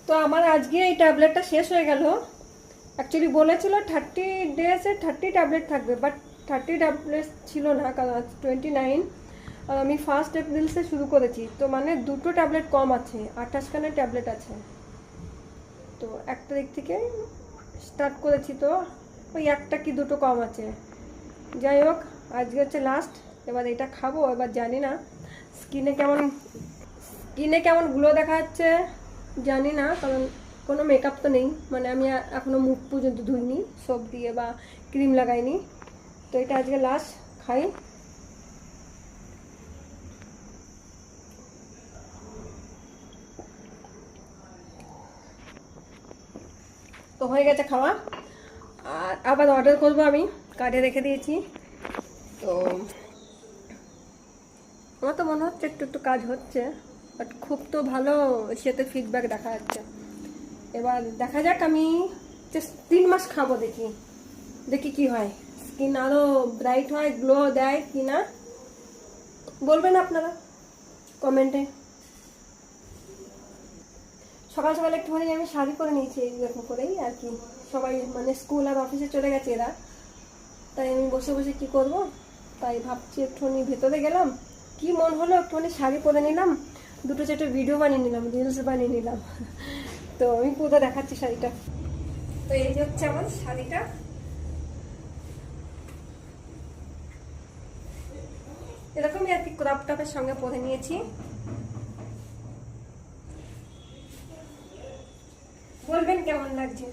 তো আমার আজকে এই ট্যাবলেটটা শেষ হয়ে গেল। অ্যাকচুয়ালি বলেছিল 30 ডেজে 30 ট্যাবলেট থাকবে, বাট 30 ট্যাবলেট ছিল না, কারণ আজ 29 আর আমি 1 এপ্রিল সে শুরু করেছি। তো মানে 2টো ট্যাবলেট কম আছে, 28খানা ট্যাবলেট আছে। তো 1 তারিখ থেকে স্টার্ট করেছি, তো ওই একটা কি দুটো কম আছে। যাই হোক, আজকে হচ্ছে লাস্ট। এবার এটা খাবো। এবার জানি না স্কিনে কেমন গ্লো দেখা যাচ্ছে, জানি না, কারণ কোনো মেকআপ তো নেই, মানে আমি এখনও মুখ পর্যন্ত ধুইনি সোপ দিয়ে বা ক্রিম লাগাইনি। তো এটা আজকে লাস্ট খাই। তো হয়ে গেছে খাওয়া, আর আবার অর্ডার করবো, আমি কার্ডে রেখে দিয়েছি। তো আমার তো মনে হচ্ছে একটু একটু কাজ হচ্ছে, বাট খুব তো ভালো সেতে ফিডব্যাক দেখা যাচ্ছে। এবার দেখা যাক, আমি জাস্ট 3 মাস খাবো, দেখি দেখি কি হয়, স্কিন আরো ব্রাইট হয়, গ্লো দেয় কি না, বলবেন আপনারা কমেন্টে। সকাল সকাল একটুখানি আমি শাড়ি পরে নিয়েছি এরকম করেই আর কি। সবাই মানে স্কুল আর অফিসে চলে গেছে এরা, তাই আমি বসে বসে কি করব, তাই ভাবছি একটুখানি ভেতরে গেলাম, কি মন হলো একটুখানি শাড়ি পরে নিলাম, 2-4টে ভিডিও বানিয়ে নিলাম, রিলস বানিয়ে নিলাম। তো আমি পুরো দেখাচ্ছি শাড়িটা। তো এই যে হচ্ছে আমার শাড়িটা, এরকমই আর কি, ক্রপ টপের সঙ্গে পরে নিয়েছি। বলবেন কেমন লাগছে।